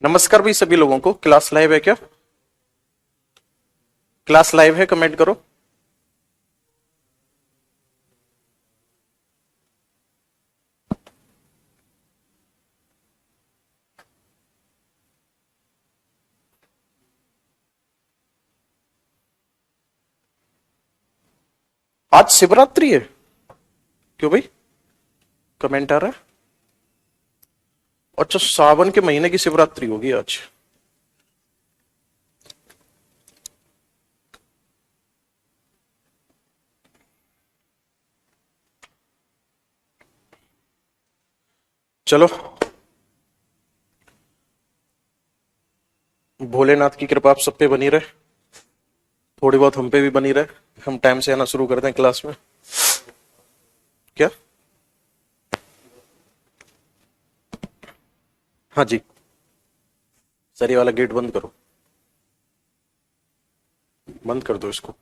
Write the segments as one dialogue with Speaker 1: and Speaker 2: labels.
Speaker 1: नमस्कार भी सभी लोगों को। क्लास लाइव है क्या? क्लास लाइव है, कमेंट करो। आज शिवरात्रि है? क्यों भाई? कमेंट आ रहा है। अच्छा, सावन के महीने की शिवरात्रि होगी आज। चलो, भोलेनाथ की कृपा आप सब पे बनी रहे, थोड़ी बहुत हम पे भी बनी रहे। हम टाइम से आना शुरू करते हैं क्लास में। क्या? हाँ जी, सर ये वाला गेट बंद करो, बंद कर दो इसको।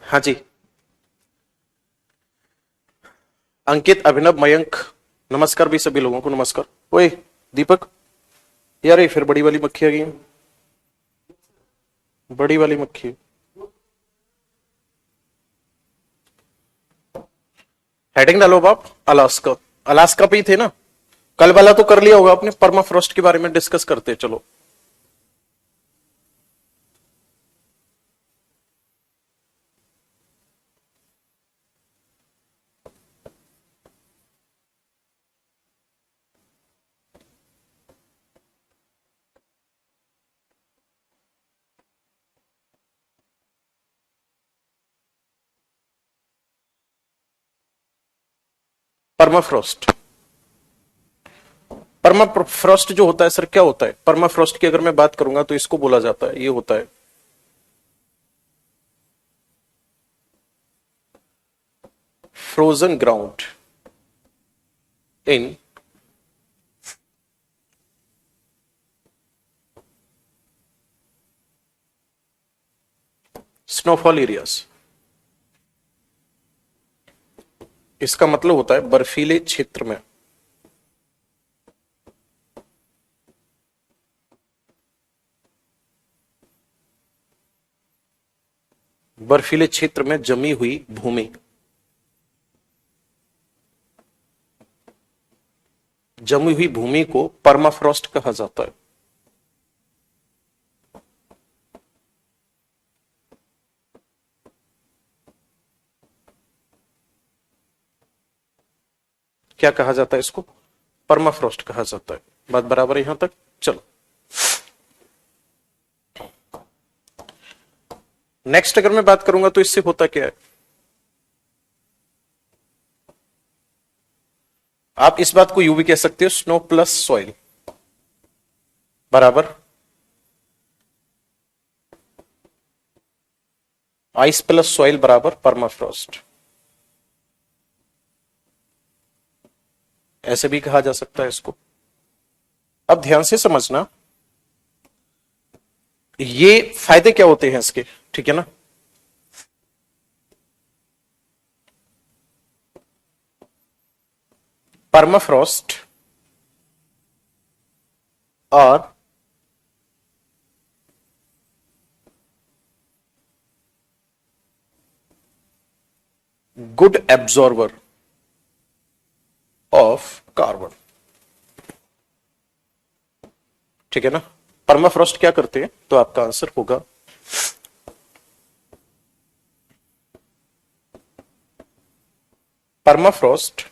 Speaker 1: हाँ जी, अंकित, अभिनव, मयंक, नमस्कार भी सभी लोगों को। नमस्कार। ओए दीपक, यार ये फिर बड़ी वाली मक्खी आ गई है। बड़ी वाली मक्खी। हेडिंग डालो बाप। अलास्का। अलास्का पे ही थे ना? कल वाला तो कर लिया होगा आपने, परमाफ्रॉस्ट के बारे में डिस्कस करते हैं, चलो। परमाफ्रॉस्ट। परमाफ्रॉस्ट जो होता है सर, क्या होता है? परमाफ्रॉस्ट की अगर मैं बात करूंगा तो इसको बोला जाता है, ये होता है frozen ground in snowfall areas. इसका मतलब होता है बर्फीले क्षेत्र में, बर्फीले क्षेत्र में जमी हुई भूमि, जमी हुई भूमि को परमाफ्रॉस्ट कहा जाता है। क्या कहा जाता है इसको? परमाफ्रॉस्ट कहा जाता है। बात बराबर है यहां तक? चलो नेक्स्ट, अगर मैं बात करूंगा तो इससे होता क्या है? आप इस बात को यूं भी कह सकते हो, स्नो प्लस सॉइल बराबर आइस प्लस सॉइल बराबर परमाफ्रॉस्ट। ऐसे भी कहा जा सकता है इसको। अब ध्यान से समझना, ये फायदे क्या होते हैं इसके, ठीक है ना? परमाफ्रॉस्ट और गुड एब्जॉर्बर ऑफ कार्बन, ठीक है ना? परमाफ्रॉस्ट क्या करते हैं? तो आपका आंसर होगा परमाफ्रॉस्ट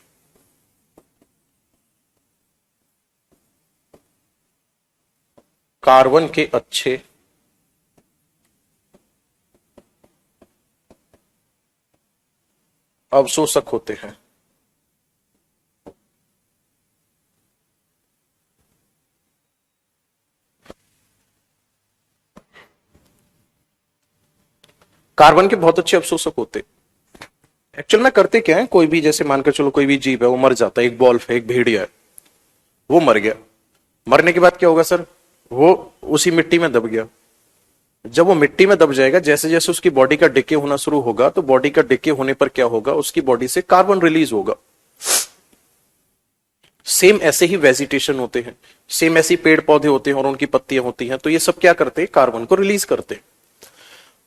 Speaker 1: कार्बन के अच्छे अवशोषक होते हैं। कार्बन के बहुत अच्छे अवशोषक होते, एक्चुअल में करते क्या है, कोई भी जैसे मानकर चलो कोई भी जीव है वो मर जाता है, एक वॉल्फ है, एक भेड़िया है, वो मर गया। मरने के बाद क्या होगा सर, वो उसी मिट्टी में दब गया। जब वो मिट्टी में दब जाएगा, जैसे जैसे उसकी बॉडी का डिके होना शुरू होगा, तो बॉडी का डिके होने पर क्या होगा, उसकी बॉडी से कार्बन रिलीज होगा। सेम ऐसे ही वेजिटेशन होते हैं, सेम ऐसे ही पेड़ पौधे होते हैं और उनकी पत्तियां होती हैं, तो ये सब क्या करते हैं, कार्बन को रिलीज करते हैं।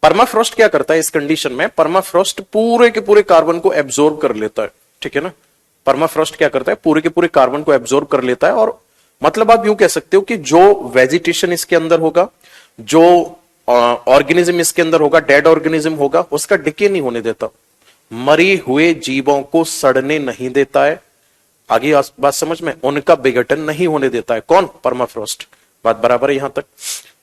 Speaker 1: परमाफ्रॉस्ट क्या करता है इस कंडीशन में, परमाफ्रॉस्ट पूरे के पूरे कार्बन को एब्जॉर्ब कर लेता है। ठीक है ना, परमाफ्रॉस्ट क्या करता है, पूरे के पूरे कार्बन को एब्जॉर्ब कर लेता है, और मतलब आप यूं कह सकते हो कि जो वेजिटेशन इसके अंदर होगा, जो ऑर्गेनिज्म इसके अंदर होगा, डेड ऑर्गेनिज्म होगा, उसका डिके नहीं होने देता, मरे हुए जीवों को सड़ने नहीं देता है। आगे बात समझ में, उनका विघटन नहीं होने देता है। कौन, परमाफ्रॉस्ट। बात बराबर है यहां तक।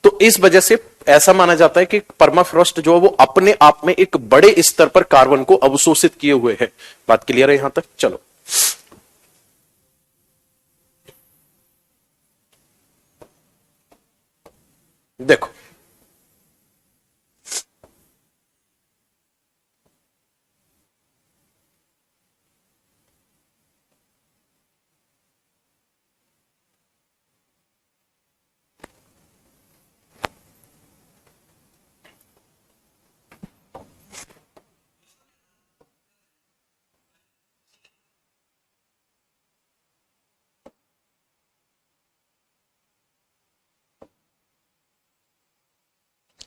Speaker 1: तो इस वजह से ऐसा माना जाता है कि परमाफ्रॉस्ट जो है वो अपने आप में एक बड़े स्तर पर कार्बन को अवशोषित किए हुए है। बात क्लियर है यहां तक, चलो। देखो,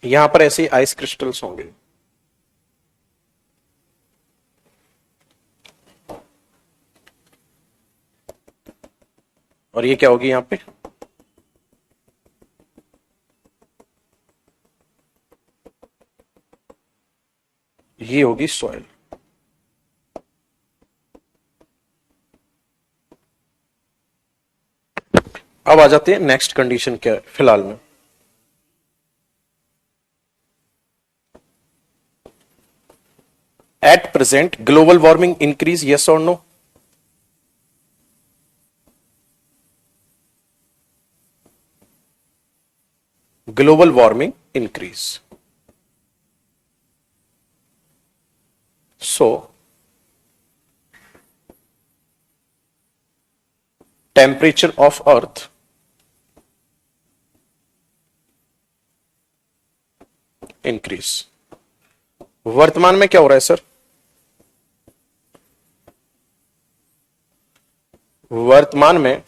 Speaker 1: यहां पर ऐसे आइस क्रिस्टल्स होंगे, और ये क्या होगी यहां पे, ये होगी सॉइल। अब आ जाते हैं नेक्स्ट कंडीशन क्या है फिलहाल में। At present global warming increase, yes और no. Global warming increase, so temperature of earth increase. वर्तमान में क्या हो रहा है सर, वर्तमान में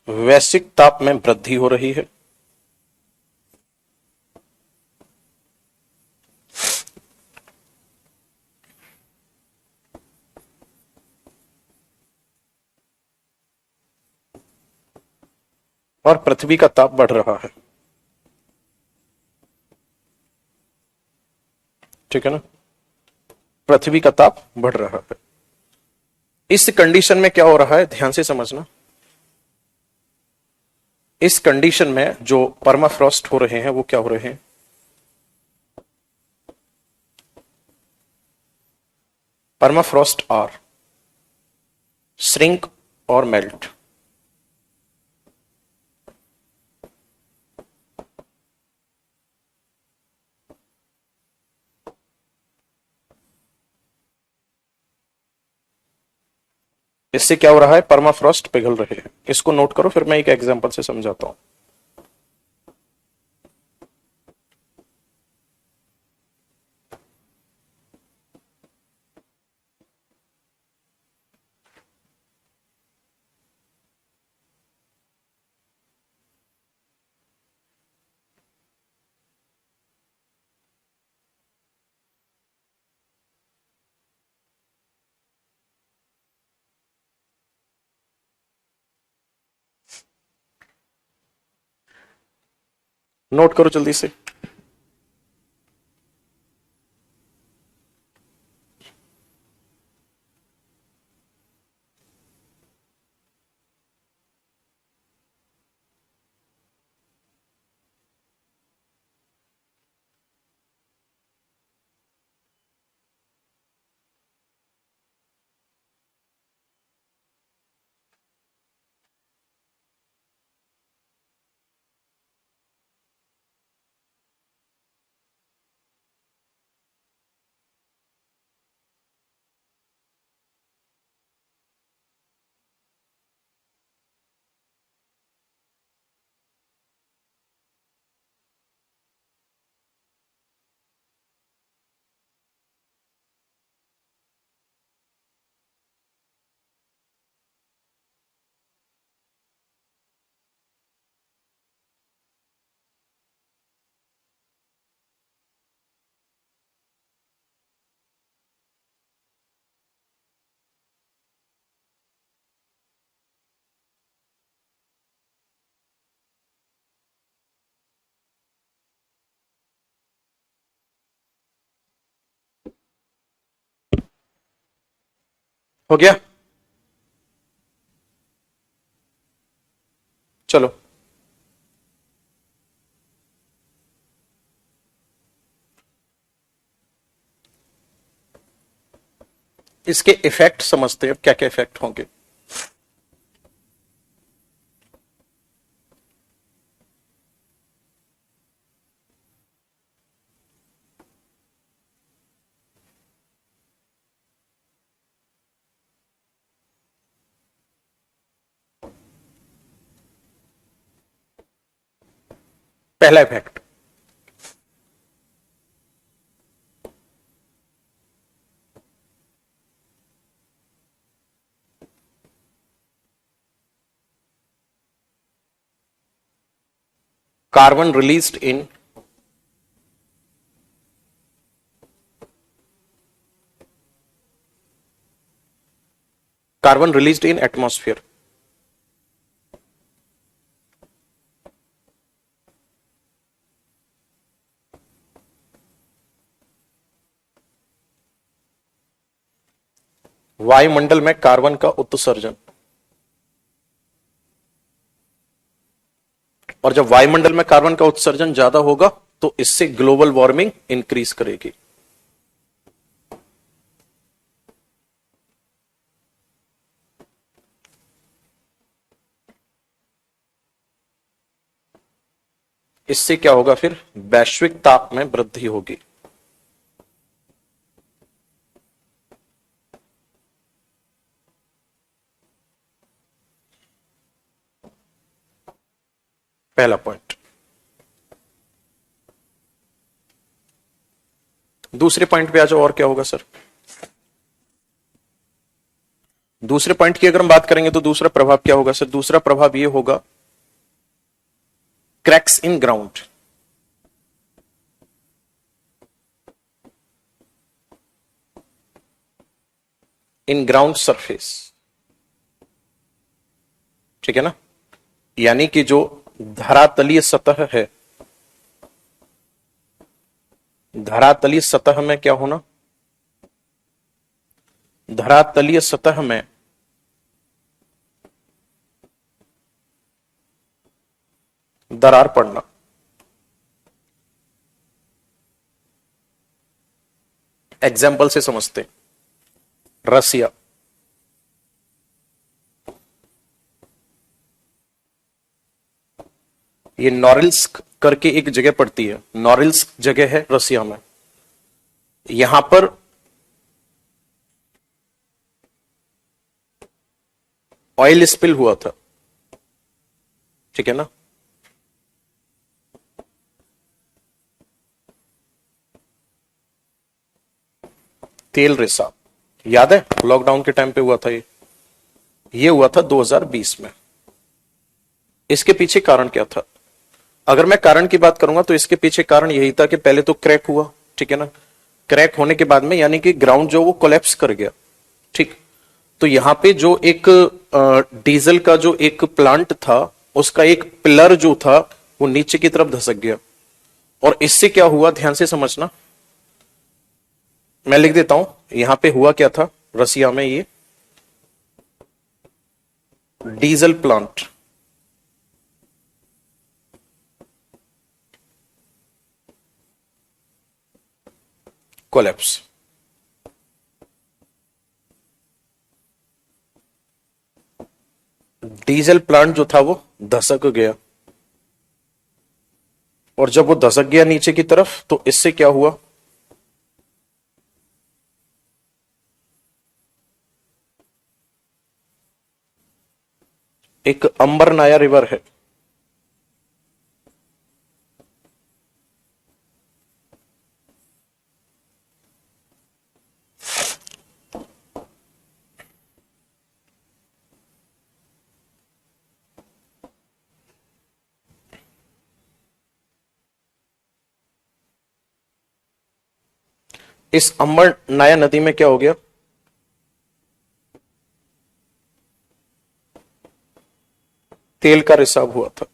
Speaker 1: वैश्विक ताप में वृद्धि हो रही है। और पृथ्वी का ताप बढ़ रहा है। ठीक है ना, पृथ्वी का ताप बढ़ रहा है। इस कंडीशन में क्या हो रहा है, ध्यान से समझना। इस कंडीशन में जो परमाफ्रॉस्ट हो रहे हैं वो क्या हो रहे हैं, परमाफ्रॉस्ट आर श्रिंक और मेल्ट। इससे क्या हो रहा है, परमाफ्रॉस्ट पिघल रहे हैं। इसको नोट करो, फिर मैं एक एग्जांपल से समझाता हूं। नोट करो जल्दी से। हो गया? चलो, इसके इफेक्ट समझते हैं, अब क्या क्या इफेक्ट होंगे। पहला effect, carbon released in atmosphere. वायुमंडल में कार्बन का उत्सर्जन, और जब वायुमंडल में कार्बन का उत्सर्जन ज्यादा होगा तो इससे ग्लोबल वार्मिंग इंक्रीज करेगी। इससे क्या होगा फिर? वैश्विक ताप में वृद्धि होगी। पहला पॉइंट। दूसरे पॉइंट पे आ जाओ, और क्या होगा सर? दूसरे पॉइंट की अगर हम बात करेंगे तो दूसरा प्रभाव क्या होगा सर? दूसरा प्रभाव यह होगा, cracks in ground. In ground surface, ठीक है ना? यानी कि जो धरातलीय सतह है, धरातलीय सतह में क्या होना? धरातलीय सतह में दरार पड़ना। एग्जाम्पल से समझते। रसिया, ये नॉरिल्स्क करके एक जगह पड़ती है, नॉरिल्स्क जगह है रसिया में। यहां पर ऑयल स्पिल हुआ था, ठीक है ना? तेल रिसाव, याद है? लॉकडाउन के टाइम पे हुआ था ये हुआ था 2020 में। इसके पीछे कारण क्या था? अगर मैं कारण की बात करूंगा तो इसके पीछे कारण यही था कि पहले तो क्रैक हुआ, ठीक है ना? क्रैक होने के बाद में यानी कि ग्राउंड जो वो कोलैप्स कर गया, ठीक। तो यहां पे जो एक डीजल का जो एक प्लांट था, उसका एक पिलर जो था वो नीचे की तरफ धसक गया। और इससे क्या हुआ, ध्यान से समझना, मैं लिख देता हूं। यहां पे हुआ क्या था रसिया में, ये diesel plant collapse. Diesel plant जो था वो धसक गया, और जब वो धसक गया नीचे की तरफ तो इससे क्या हुआ? एक अंबर नाया रिवर है, इस अंबर नाया नदी में क्या हो गया? तेल का रिसाव हुआ था,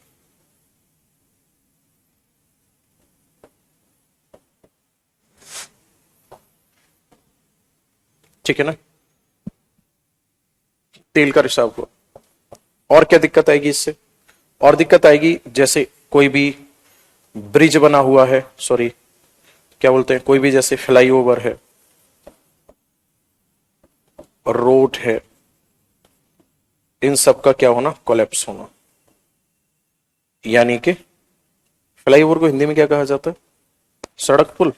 Speaker 1: ठीक है ना? तेल का रिसाव हुआ। और क्या दिक्कत आएगी इससे? और दिक्कत आएगी जैसे कोई भी ब्रिज बना हुआ है, सॉरी क्या बोलते हैं, कोई भी जैसे फ्लाईओवर है, रोड है, इन सब का क्या होना? कोलैप्स होना। यानी कि फ्लाईओवर को हिंदी में क्या कहा जाता है? सड़क पुल।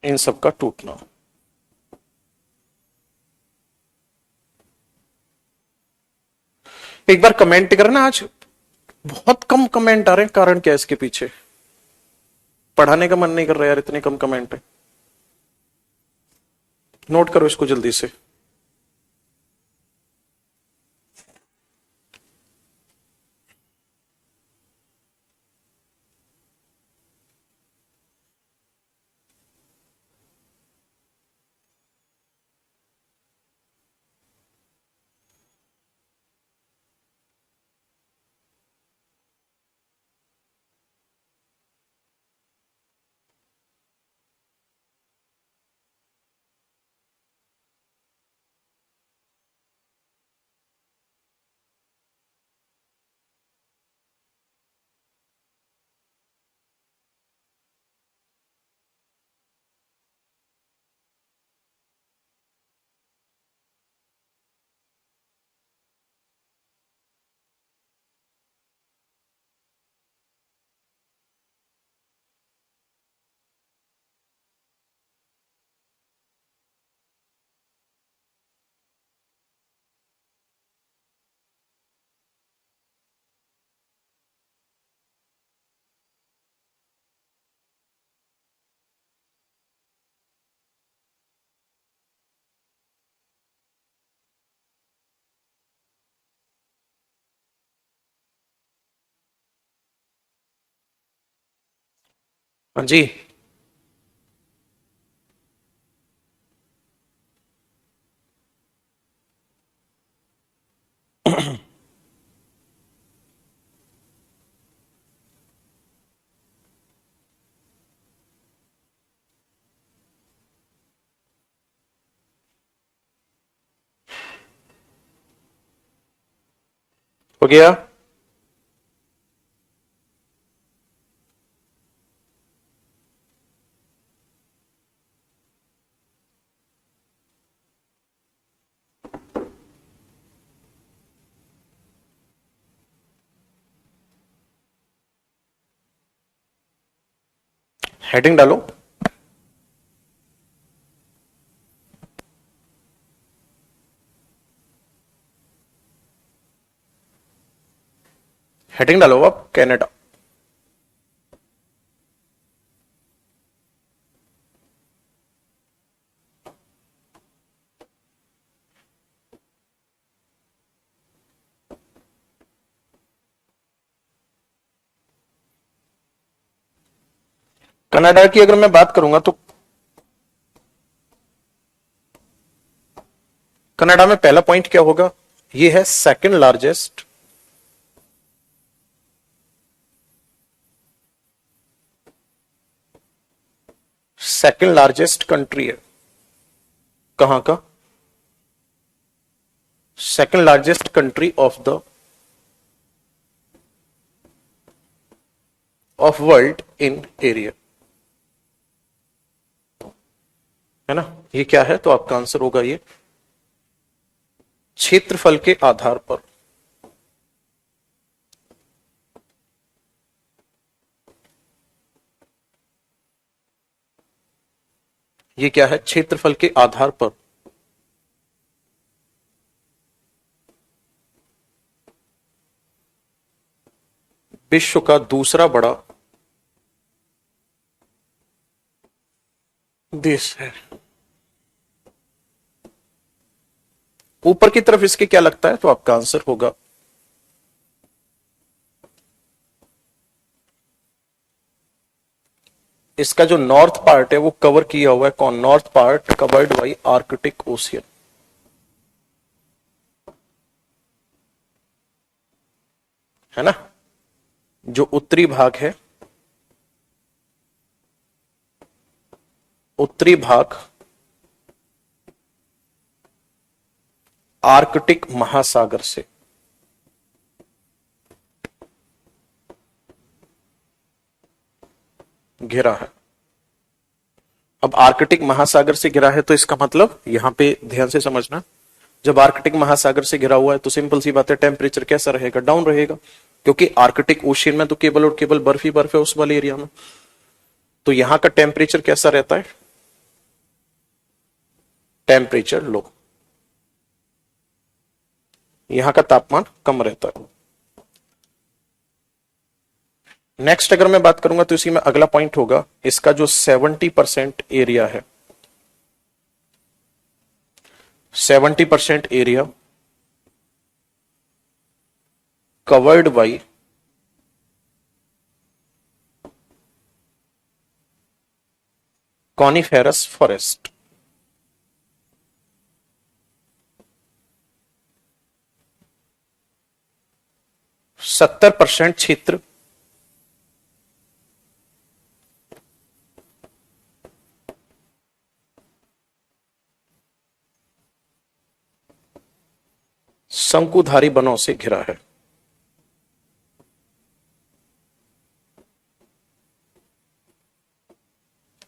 Speaker 1: इन सब का टूटना। एक बार कमेंट करना, आज बहुत कम कमेंट आ रहे हैं, कारण क्या है इसके पीछे? पढ़ाने का मन नहीं कर रहा यार, इतने कम कमेंट है। नोट करो इसको जल्दी से। हाँ जी। हो गया। हेडिंग डालो। हेडिंग डालो आप, कनाडा। कनाडा की अगर मैं बात करूंगा तो कनाडा में पहला पॉइंट क्या होगा? ये है सेकंड लार्जेस्ट कंट्री है। कहां का? Second largest country of world in area, है ना? ये क्या है? तो आपका आंसर होगा ये क्षेत्रफल के आधार पर। ये क्या है? क्षेत्रफल के आधार पर विश्व का दूसरा बड़ा देश है। ऊपर की तरफ इसके क्या लगता है? तो आपका आंसर होगा इसका जो नॉर्थ पार्ट है वो कवर किया हुआ है। कौन? North part covered by Arctic ocean, है ना? जो उत्तरी भाग है उत्तरी भाग आर्कटिक महासागर से घिरा है। अब आर्कटिक महासागर से घिरा है तो इसका मतलब यहां पे ध्यान से समझना, जब आर्कटिक महासागर से घिरा हुआ है तो सिंपल सी बात है, टेम्परेचर कैसा रहेगा, डाउन रहेगा, क्योंकि आर्कटिक ओशियन में तो केवल और केवल बर्फ ही बर्फ है उस वाले एरिया में। तो यहां का टेम्परेचर कैसा रहता है, टेम्परेचर लो, यहां का तापमान कम रहता है। नेक्स्ट अगर मैं बात करूंगा तो इसी में अगला पॉइंट होगा, इसका जो 70% एरिया है, 70% area covered by coniferous forest. सत्तर परसेंट क्षेत्र शंकुधारी वनों से घिरा है।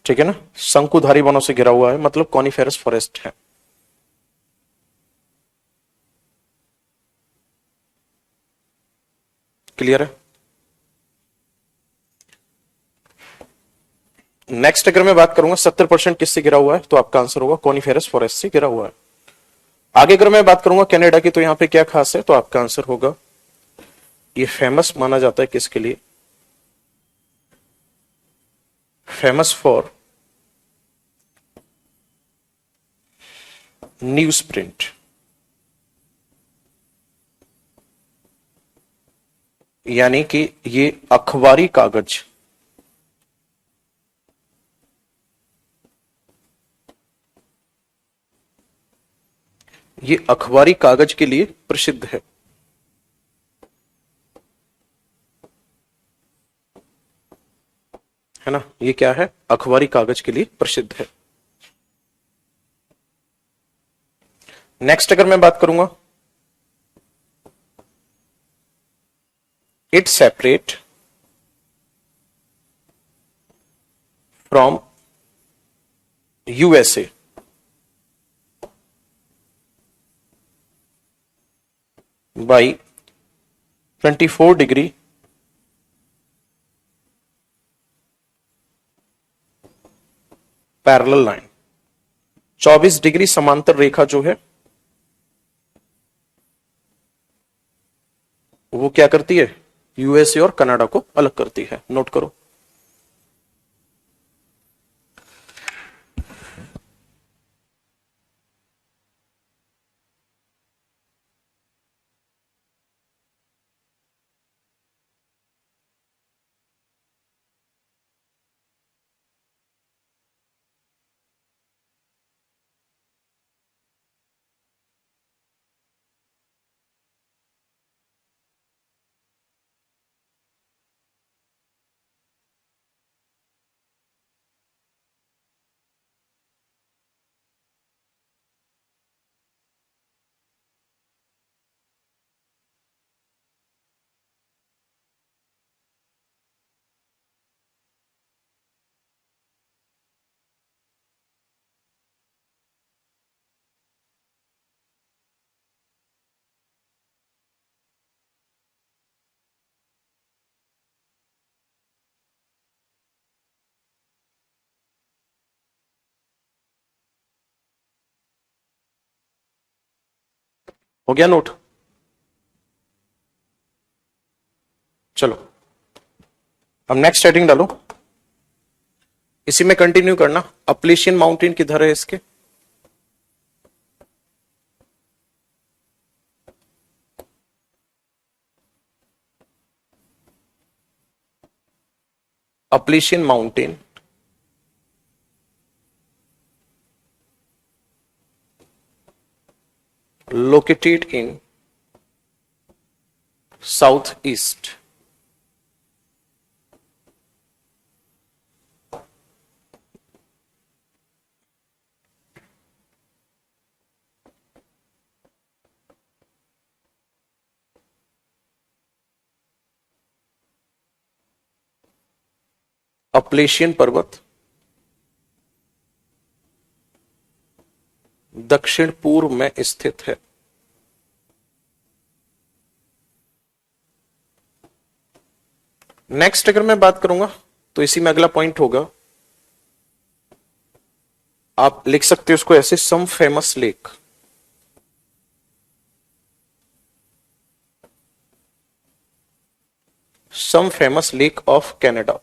Speaker 1: ठीक है ना, शंकुधारी वनों से घिरा हुआ है मतलब कॉनिफेरस फॉरेस्ट है। क्लियर है। नेक्स्ट अगर मैं बात करूंगा 70% किससे घिरा हुआ है, तो आपका आंसर होगा कॉनिफेरस फॉरेस्ट से घिरा हुआ है। आगे अगर मैं बात करूंगा कनाडा की, तो यहां पे क्या खास है, तो आपका आंसर होगा, ये फेमस माना जाता है किसके लिए, फेमस फॉर न्यूज प्रिंट, यानी कि ये अखबारी कागज, ये अखबारी कागज के लिए प्रसिद्ध है ना, ये क्या है, अखबारी कागज के लिए प्रसिद्ध है। नेक्स्ट अगर मैं बात करूंगा, it separate from USA by 24 degree parallel line. 24 degree समांतर रेखा जो है वो क्या करती है, यूएसए और कनाडा को अलग करती है, नोट करो। हो गया नोट, चलो अब नेक्स्ट हेडिंग डालो, इसी में कंटिन्यू करना। अपलेशियन माउंटेन किधर है इसके, Appalachian mountain located in southeast Appalachian पर्वत दक्षिण पूर्व में स्थित है। नेक्स्ट अगर मैं बात करूंगा तो इसी में अगला पॉइंट होगा, आप लिख सकते हो उसको ऐसे, some famous lake. Some famous lake of Canada,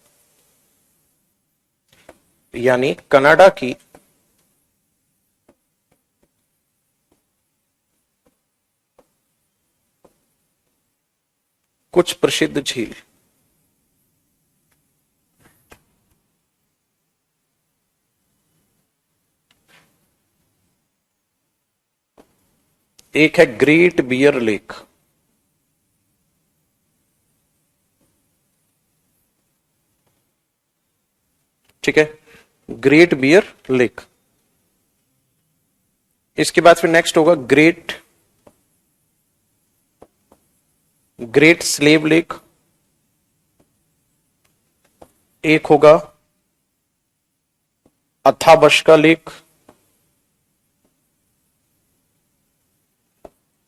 Speaker 1: यानी कनाडा की कुछ प्रसिद्ध झील। एक है ग्रेट बियर लेक, ठीक है, ग्रेट बियर लेक। इसके बाद फिर नेक्स्ट होगा ग्रेट ग्रेट स्लेव लेक। एक होगा अथाबस्का लेक।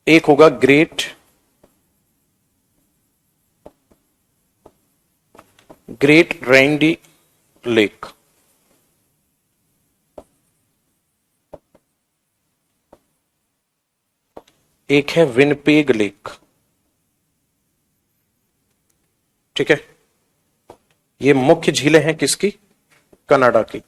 Speaker 1: एक होगा ग्रेट रैंडी लेक। एक है विनपेग लेक, ठीक है। ये मुख्य झीलें हैं किसकी? कनाडा की।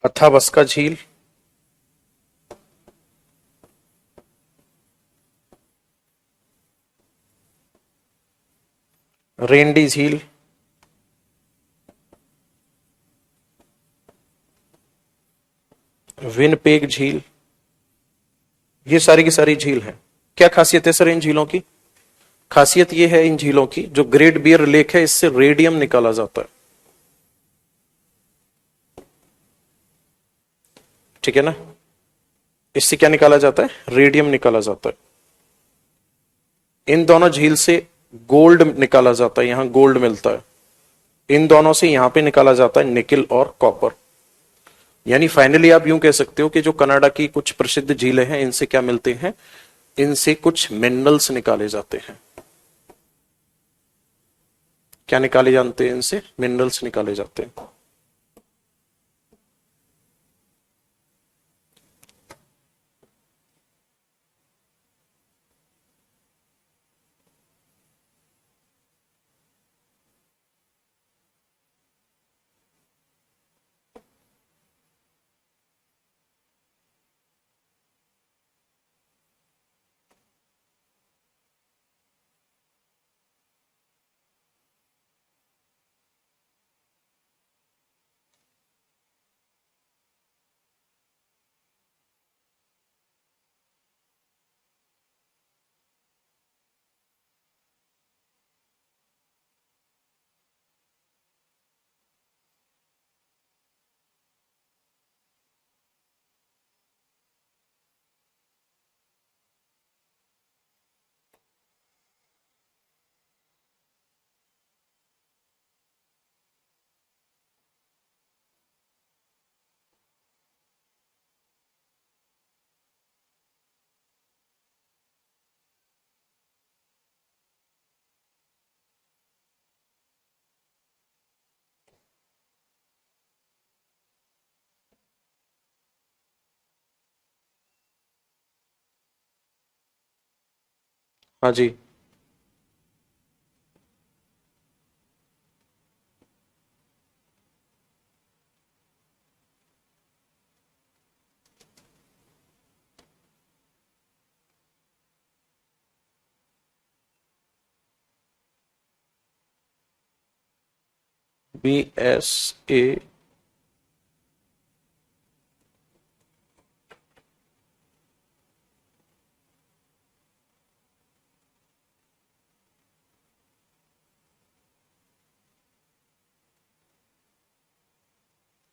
Speaker 1: अथाबस्का झील, रेंडी झील, विनपेग झील, ये सारी की सारी झील हैं। क्या खासियत है सर इन झीलों की? खासियत ये है इन झीलों की, जो ग्रेट बियर लेक है इससे रेडियम निकाला जाता है, ठीक है ना। इससे क्या निकाला जाता है? रेडियम निकाला जाता है। इन दोनों झील से गोल्ड निकाला जाता है, यहां गोल्ड मिलता है। इन दोनों से यहां पे निकाला जाता है निकिल और कॉपर। यानी फाइनली आप यूं कह सकते हो कि जो कनाडा की कुछ प्रसिद्ध झीलें हैं इनसे क्या मिलते हैं? इनसे कुछ मिनरल्स निकाले जाते हैं। क्या निकाले जाते हैं? इनसे मिनरल्स निकाले जाते हैं। हाँ जी। BSA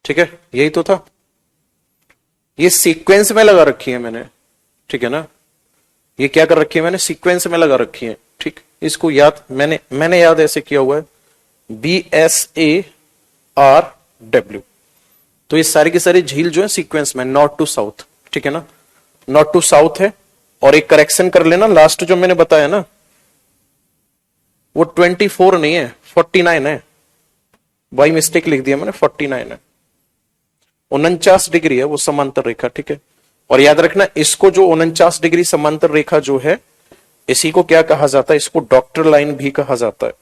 Speaker 1: ठीक है, यही तो था। ये सीक्वेंस में लगा रखी है मैंने, ठीक है ना, ये क्या कर रखी है मैंने, सीक्वेंस में लगा रखी है। ठीक, इसको याद मैंने याद ऐसे किया हुआ है, BSARW। तो ये सारी की सारी झील जो है सीक्वेंस में, नॉर्थ टू साउथ, ठीक है ना, नॉर्थ टू साउथ है। और एक करेक्शन कर लेना, लास्ट जो मैंने बताया ना, वो 24 नहीं है, 49 है। बाई मिस्टेक लिख दिया मैंने, 49 है। 49 डिग्री है वो समांतर रेखा, ठीक है। और याद रखना, इसको जो 49 डिग्री समांतर रेखा जो है, इसी को क्या कहा जाता है, इसको डॉक्टर लाइन भी कहा जाता है।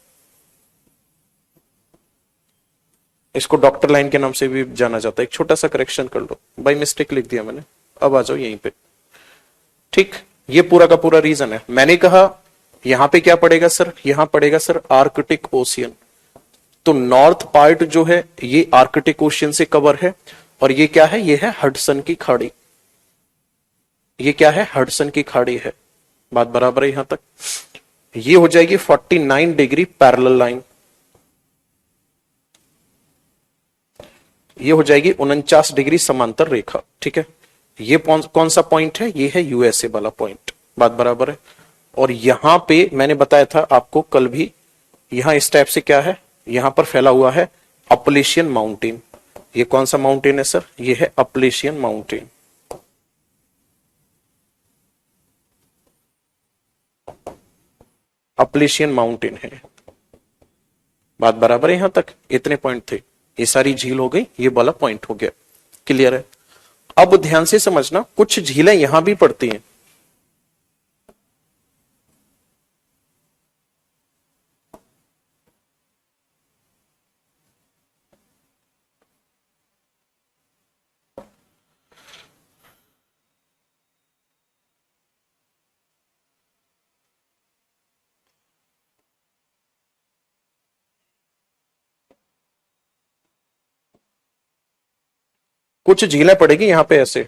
Speaker 1: इसको डॉक्टर लाइन के नाम से भी जाना जाता है। एक छोटा सा करेक्शन कर लो, बाई मिस्टेक लिख दिया मैंने। अब आ जाओ यहीं पे। ठीक, ये पूरा का पूरा रीजन है। मैंने कहा यहां पे क्या पड़ेगा सर, यहां पड़ेगा सर आर्कटिक ओशियन। तो नॉर्थ पार्ट जो है ये आर्कटिक ओशियन से कवर है। और ये क्या है, ये है हडसन की खाड़ी। ये क्या है, हडसन की खाड़ी है। बात बराबर है यहां तक। ये हो जाएगी 49 डिग्री पैरेलल लाइन। ये हो जाएगी 49 डिग्री समांतर रेखा, ठीक है। ये कौन सा पॉइंट है, ये है यूएसए वाला पॉइंट। बात बराबर है। और यहां पे मैंने बताया था आपको कल भी, यहां इस टाइप से क्या है, यहां पर फैला हुआ है अपलेशियन माउंटेन। ये कौन सा माउंटेन है सर, ये है अपलेशियन माउंटेन। अपलेशियन माउंटेन है। बात बराबर है यहां तक, इतने पॉइंट थे। ये सारी झील हो गई, ये वाला पॉइंट हो गया। क्लियर है। अब ध्यान से समझना, कुछ झीलें यहां भी पड़ती हैं। कुछ झीलें पड़ेगी यहां पे ऐसे।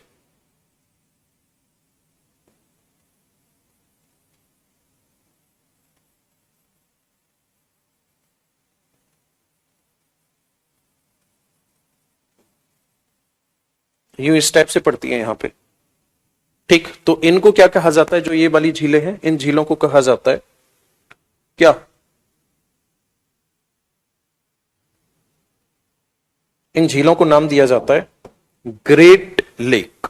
Speaker 1: यूं इस टाइप से पड़ती है यहां पे। ठीक, तो इनको क्या कहा जाता है, जो ये वाली झीलें हैं, इन झीलों को कहा जाता है क्या, इन झीलों को नाम दिया जाता है ग्रेट लेक।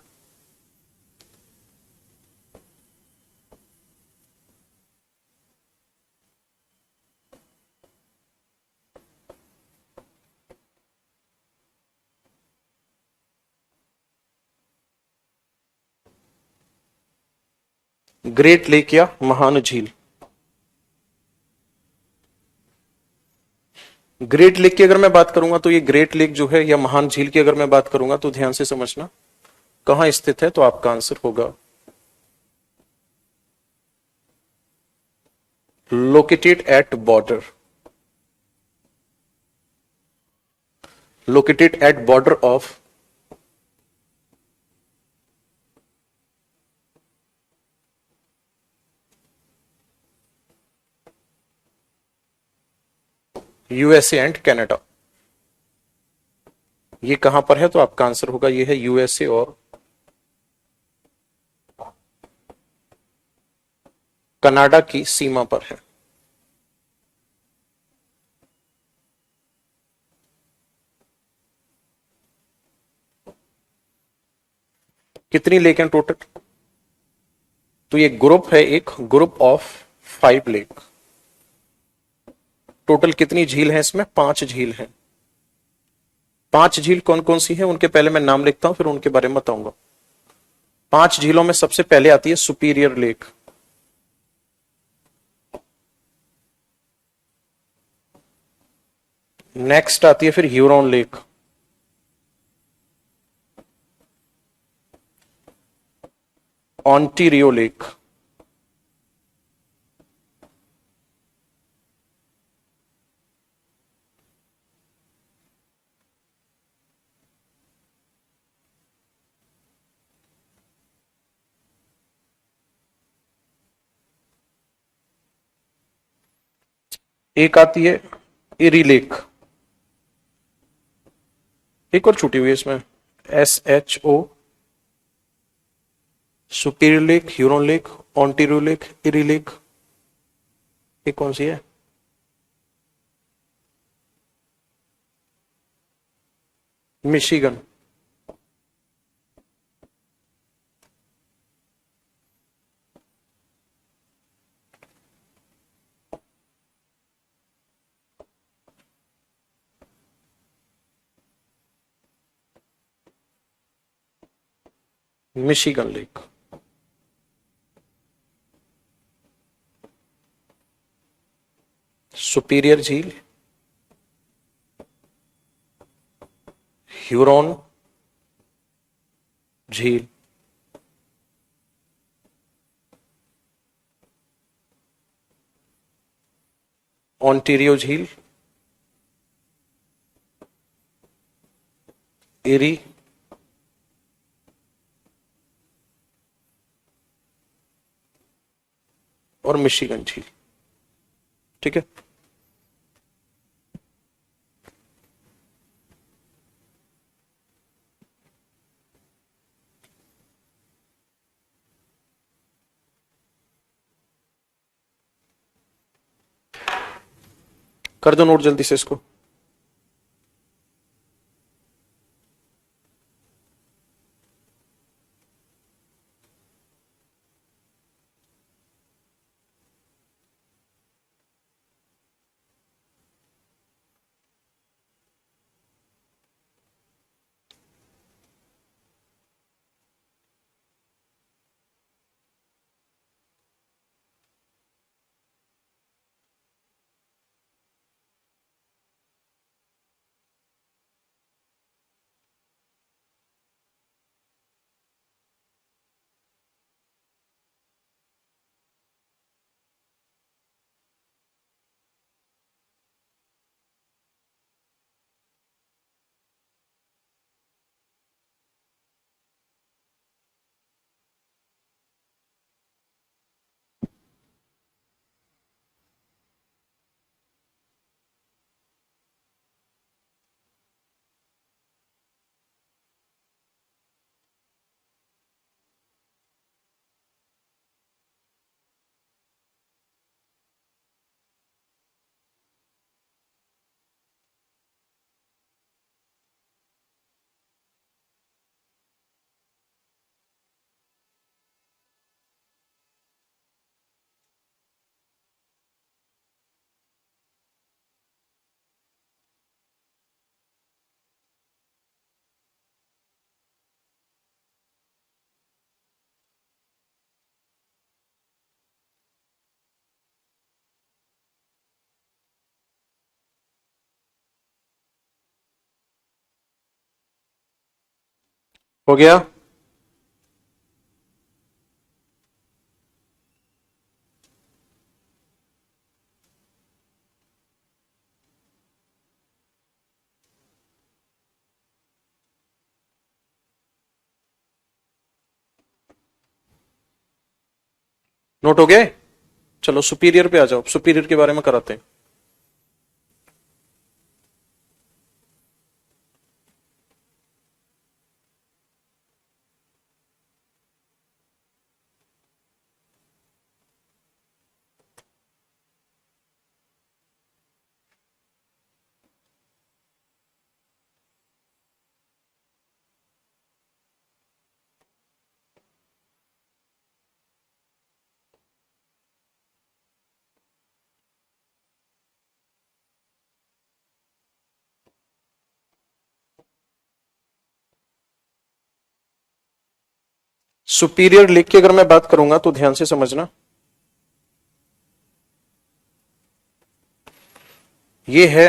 Speaker 1: ग्रेट लेक या महान झील। ग्रेट लेक की अगर मैं बात करूंगा तो ये ग्रेट लेक जो है, या महान झील की अगर मैं बात करूंगा, तो ध्यान से समझना कहां स्थित है, तो आपका आंसर होगा located at border, located at border of USA and Canada. ये कहां पर है, तो आपका आंसर होगा ये है यूएसए और कनाडा की सीमा पर है। कितनी लेक हैं टोटल, तो ये ग्रुप है, एक ग्रुप ऑफ 5 लेक। टोटल कितनी झील है इसमें, 5 झील हैं। 5 झील कौन कौन सी है, उनके पहले मैं नाम लिखता हूं, फिर उनके बारे में बताऊंगा। 5 झीलों में सबसे पहले आती है सुपीरियर लेक। नेक्स्ट आती है फिर ह्यूरॉन लेक। Ontario lake. एक आती है एरी लेक, एक और छूटी हुई है इसमें, SHO, Superior lake, Huron lake, Ontario lake, Erie lake, ये कौन सी है? मिशिगन। Michigan lake. सुपीरियर झील, ह्यूरॉन झील, ऑन्टेरियो झील, एरी, और मिशिगन झील। ठीक है, कर दो नोट जल्दी से इसको। हो गया? नोट हो गए? चलो सुपीरियर पे आ जाओ, सुपीरियर के बारे में कराते हैं। सुपीरियर लेक की अगर मैं बात करूंगा तो ध्यान से समझना, ये है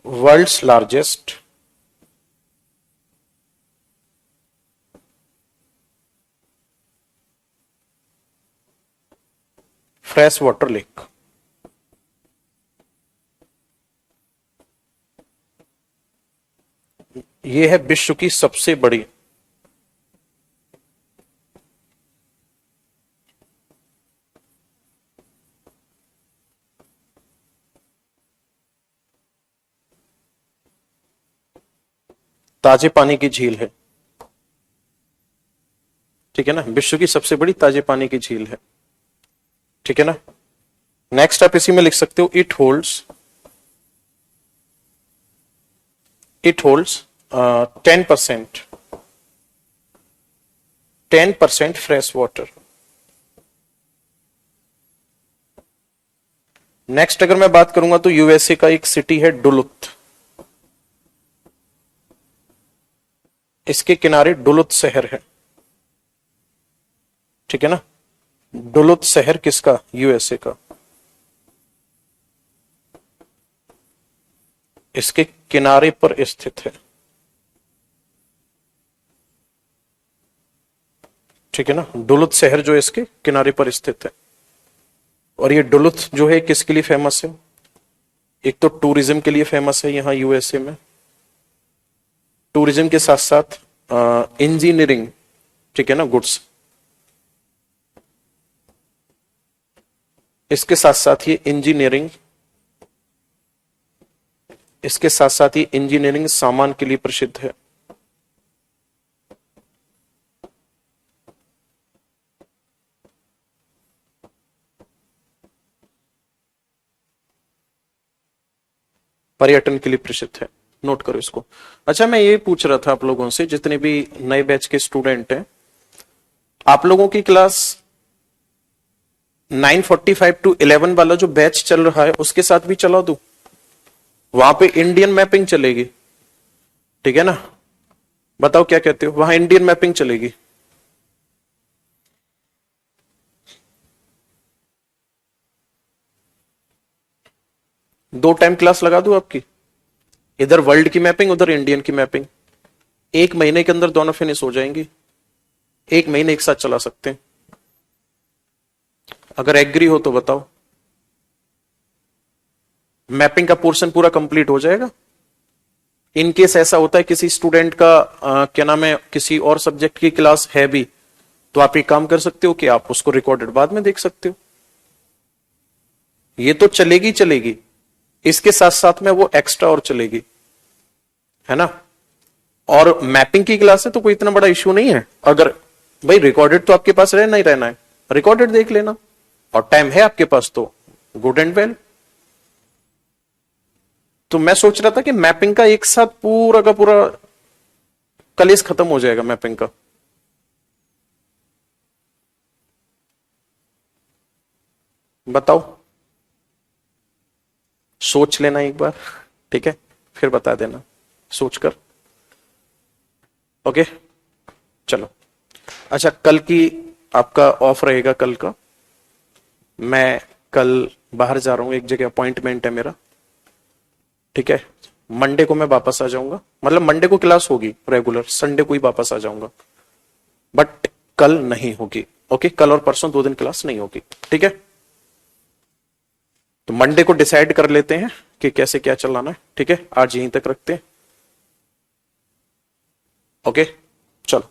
Speaker 1: world's largest fresh water lake. ये है विश्व की सबसे बड़ी ताजे पानी की झील है, ठीक है ना, विश्व की सबसे बड़ी ताजे पानी की झील है, ठीक है ना। नेक्स्ट आप इसी में लिख सकते हो, it holds 10% fresh water. Next अगर मैं बात करूंगा तो यूएसए का एक सिटी है डुलुथ, इसके किनारे डुलुथ शहर है, ठीक है ना। डुलुथ शहर किसका? यूएसए का। इसके किनारे पर स्थित है, ठीक है ना। डुलुथ शहर जो है इसके किनारे पर स्थित है। और ये डुलुथ जो है किसके लिए फेमस है? एक तो टूरिज्म के लिए फेमस है यहां यूएसए में, टूरिज्म के साथ साथ इंजीनियरिंग, ठीक है ना, गुड्स, इसके साथ साथ ये इंजीनियरिंग, इसके साथ साथ ये इंजीनियरिंग सामान के लिए प्रसिद्ध है। पर्यटन के लिए प्रसिद्ध है, नोट करो इसको। अच्छा, मैं ये पूछ रहा था आप लोगों से, जितने भी नए बैच के स्टूडेंट हैं, आप लोगों की क्लास 9:45 to 11 वाला जो बैच चल रहा है उसके साथ भी चला दूं? वहां पे इंडियन मैपिंग चलेगी, ठीक है ना। बताओ क्या कहते हो, वहां इंडियन मैपिंग चलेगी। दो टाइम क्लास लगा दूं आपकी, इधर वर्ल्ड की मैपिंग उधर इंडियन की मैपिंग। एक महीने के अंदर दोनों फिनिश हो जाएंगी, एक महीने एक साथ चला सकते हैं। अगर एग्री हो तो बताओ, मैपिंग का पोर्शन पूरा कंप्लीट हो जाएगा। इन केस ऐसा होता है किसी स्टूडेंट का क्या नाम है, किसी और सब्जेक्ट की क्लास है भी, तो आप एक काम कर सकते हो कि आप उसको रिकॉर्डेड बाद में देख सकते हो। ये तो चलेगी चलेगी, इसके साथ साथ में वो एक्स्ट्रा और चलेगी, है ना। और मैपिंग की क्लास है तो कोई इतना बड़ा इश्यू नहीं है। अगर भाई रिकॉर्डेड तो आपके पास रहना ही रहना है, रिकॉर्डेड देख लेना, और टाइम है आपके पास तो गुड एंड वेल। तो मैं सोच रहा था कि मैपिंग का एक साथ पूरा का पूरा कलेस खत्म हो जाएगा मैपिंग का। बताओ, सोच लेना एक बार, ठीक है, फिर बता देना सोचकर। ओके, चलो। अच्छा, कल की आपका ऑफ रहेगा कल का। मैं कल बाहर जा रहा हूं, एक जगह अपॉइंटमेंट है मेरा, ठीक है। मंडे को मैं वापस आ जाऊंगा, मतलब मंडे को क्लास होगी रेगुलर, संडे को ही वापस आ जाऊंगा, बट कल नहीं होगी। ओके, कल और परसों 2 दिन क्लास नहीं होगी, ठीक है। तो मंडे को डिसाइड कर लेते हैं कि कैसे क्या चलाना है, ठीक है। आज यहीं तक रखते हैं, ओके, चलो।